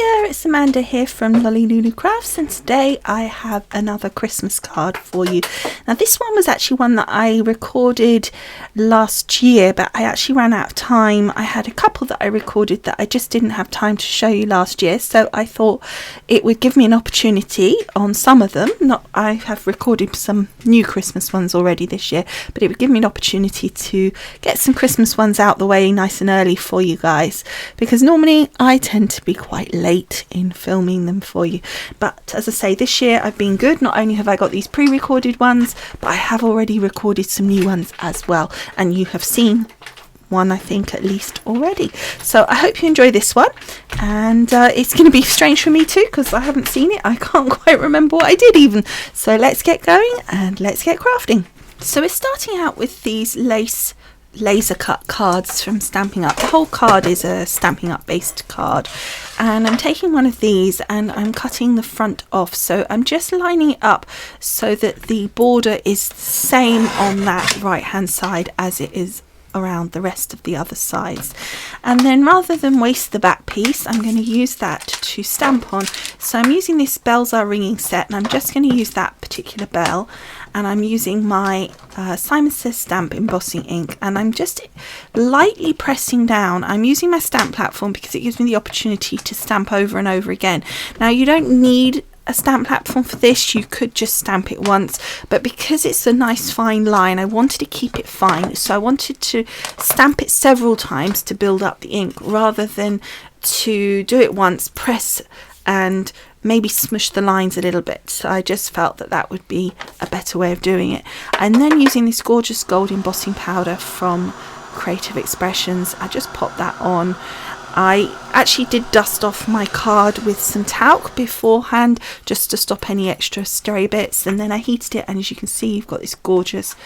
Hiya, it's Amanda here from Lolli Lulu Crafts, and today I have another Christmas card for you. Now this one was actually one that I recorded last year, but I actually ran out of time. I had a couple that I recorded that I just didn't have time to show you last year, so I thought it would give me an opportunity on some of them. I have recorded some new Christmas ones already this year, but it would give me an opportunity to get some Christmas ones out the way nice and early for you guys, because normally I tend to be quite late in filming them for you. But as I say, this year I've been good. Not only have I got these pre-recorded ones, but I have already recorded some new ones as well, and you have seen one, I think, at least already. So I hope you enjoy this one, and it's going to be strange for me too because I haven't seen it. I can't quite remember what I did even. So let's get going and let's get crafting. So we're starting out with these laser cut cards from Stampin' Up. The whole card is a Stampin' Up based card, and I'm taking one of these and I'm cutting the front off. So I'm just lining it up so that the border is the same on that right hand side as it is around the rest of the other sides. And then rather than waste the back piece, I'm going to use that to stamp on. So I'm using this Bells Are Ringing set, and I'm just going to use that particular bell, and I'm using my Simon Says Stamp embossing ink, and I'm just lightly pressing down. I'm using my stamp platform because it gives me the opportunity to stamp over and over again. Now you don't need a stamp platform for this, you could just stamp it once, but because it's a nice fine line, I wanted to keep it fine, so I wanted to stamp it several times to build up the ink rather than to do it once, press and maybe smush the lines a little bit. So I just felt that that would be a better way of doing it. And then using this gorgeous gold embossing powder from Creative Expressions, I just popped that on. I actually did dust off my card with some talc beforehand just to stop any extra stray bits, and then I heated it, and as you can see you've got this gorgeous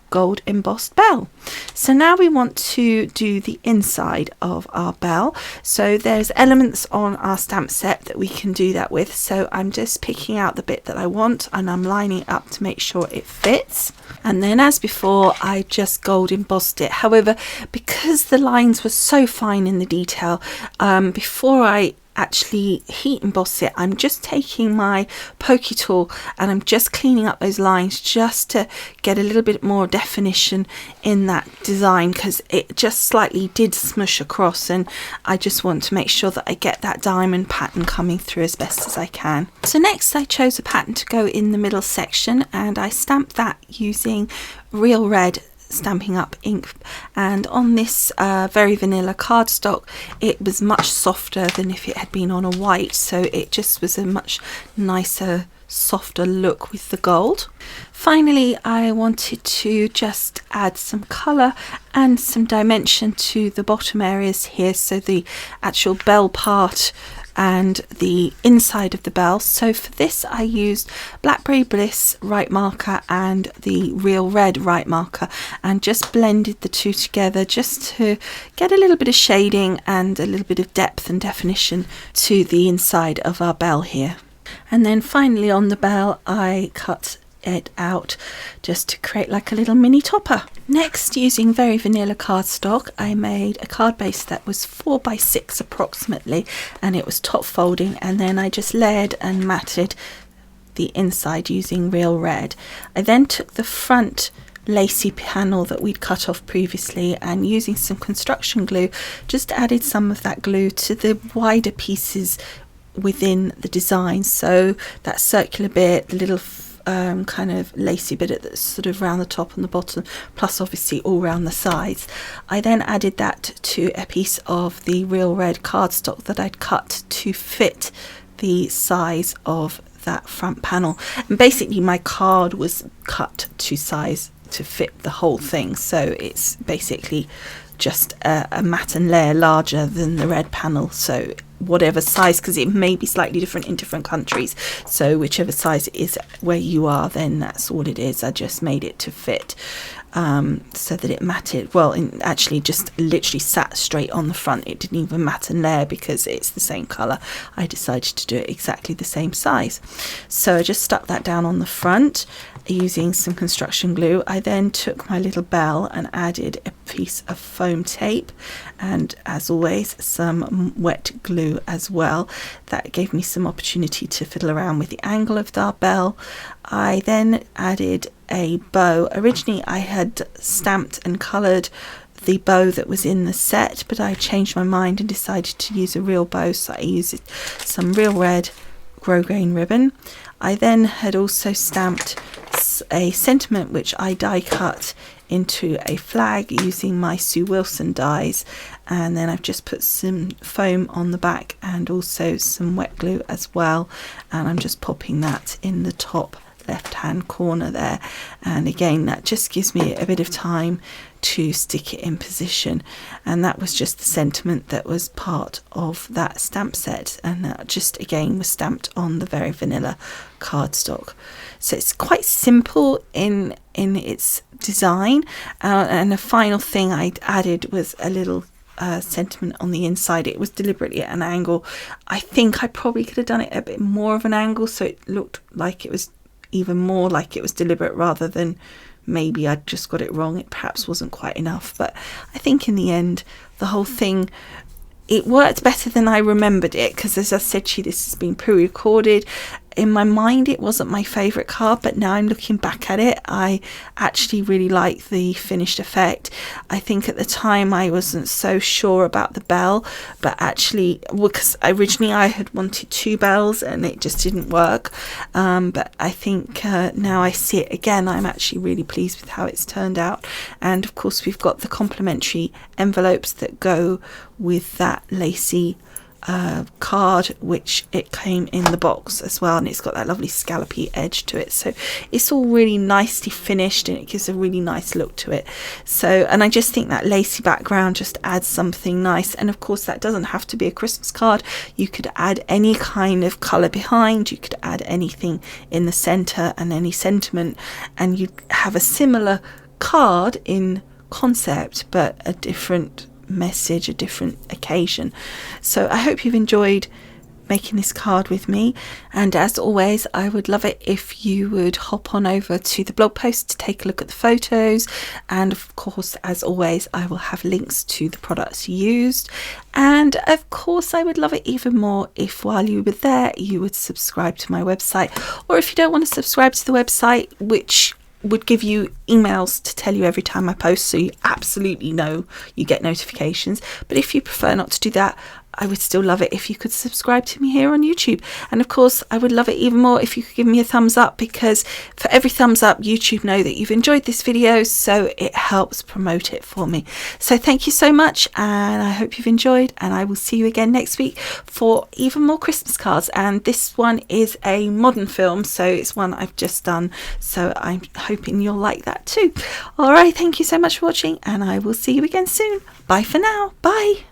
gold embossed bell. So now we want to do the inside of our bell. So there's elements on our stamp set that we can do that with, so I'm just picking out the bit that I want and I'm lining it up to make sure it fits. And then as before, I just gold embossed it. However, because the lines were so fine in the detail, before I actually heat emboss it, I'm just taking my pokey tool and I'm just cleaning up those lines just to get a little bit more definition in that design, because it just slightly did smush across, and I just want to make sure that I get that diamond pattern coming through as best as I can. So next I chose a pattern to go in the middle section, and I stamped that using Real Red Stampin' Up ink, and on this very vanilla cardstock it was much softer than if it had been on a white, so it just was a much nicer, softer look with the gold. Finally, I wanted to just add some colour and some dimension to the bottom areas here, so the actual bell part and the inside of the bell. So for this I used Blackberry Bliss right marker and the Real Red right marker, and just blended the two together just to get a little bit of shading and a little bit of depth and definition to the inside of our bell here. And then finally on the bell I cut it out just to create like a little mini topper. Next, using very vanilla cardstock, I made a card base that was 4 by 6 approximately, and it was top folding, and then I just layered and matted the inside using Real Red. I then took the front Lacey panel that we'd cut off previously, and using some construction glue just added some of that glue to the wider pieces within the design. So that circular bit, the little kind of lacy bit that's sort of around the top and the bottom, plus obviously all around the sides. I then added that to a piece of the Real Red cardstock that I'd cut to fit the size of that front panel, and basically my card was cut to size to fit the whole thing, so it's basically just a matten layer larger than the red panel, so whatever size, because it may be slightly different in different countries, so whichever size it is where you are, then that's all it is. I just made it to fit. so that it matted. Well, actually just literally sat straight on the front. It didn't even mat and layer because it's the same colour. I decided to do it exactly the same size. So I just stuck that down on the front using some construction glue. I then took my little bell and added a piece of foam tape, and as always some wet glue as well. That gave me some opportunity to fiddle around with the angle of our bell. I then added a bow. Originally I had stamped and coloured the bow that was in the set, but I changed my mind and decided to use a real bow, so I used some real red grosgrain ribbon. I then had also stamped a sentiment which I die cut into a flag using my Sue Wilson dies, and then I've just put some foam on the back and also some wet glue as well, and I'm just popping that in the top left hand corner there, and again that just gives me a bit of time to stick it in position. And that was just the sentiment that was part of that stamp set, and that just again was stamped on the very vanilla cardstock. So it's quite simple in its design, and the final thing I added was a little sentiment on the inside. It was deliberately at an angle. I think I probably could have done it a bit more of an angle so it looked like it was even more like it was deliberate rather than maybe I just got it wrong. It perhaps wasn't quite enough, but I think in the end the whole thing, it worked better than I remembered it, because as I said to you, this has been pre-recorded. In my mind it wasn't my favourite card, but now I'm looking back at it, I actually really like the finished effect. I think at the time I wasn't so sure about the bell, but actually, because originally I had wanted 2 bells and it just didn't work, but I think now I see it again, I'm actually really pleased with how it's turned out. And of course we've got the complimentary envelopes that go with that Lacey card, which it came in the box as well, and it's got that lovely scallopy edge to it, so it's all really nicely finished and it gives a really nice look to it. So, and I just think that lacy background just adds something nice, and of course that doesn't have to be a Christmas card. You could add any kind of colour behind, you could add anything in the centre and any sentiment, and you'd have a similar card in concept but a different message, a different occasion. So I hope you've enjoyed making this card with me, and as always I would love it if you would hop on over to the blog post to take a look at the photos, and of course as always I will have links to the products used. And of course I would love it even more if while you were there you would subscribe to my website, or if you don't want to subscribe to the website, which would give you emails to tell you every time I post, so you absolutely know you get notifications, but if you prefer not to do that, I would still love it if you could subscribe to me here on YouTube. And of course I would love it even more if you could give me a thumbs up, because for every thumbs up YouTube know that you've enjoyed this video, so it helps promote it for me. So thank you so much, and I hope you've enjoyed, and I will see you again next week for even more Christmas cards. And this one is a modern film, so it's one I've just done, so I'm hoping you'll like that too. Alright, thank you so much for watching, and I will see you again soon. Bye for now. Bye.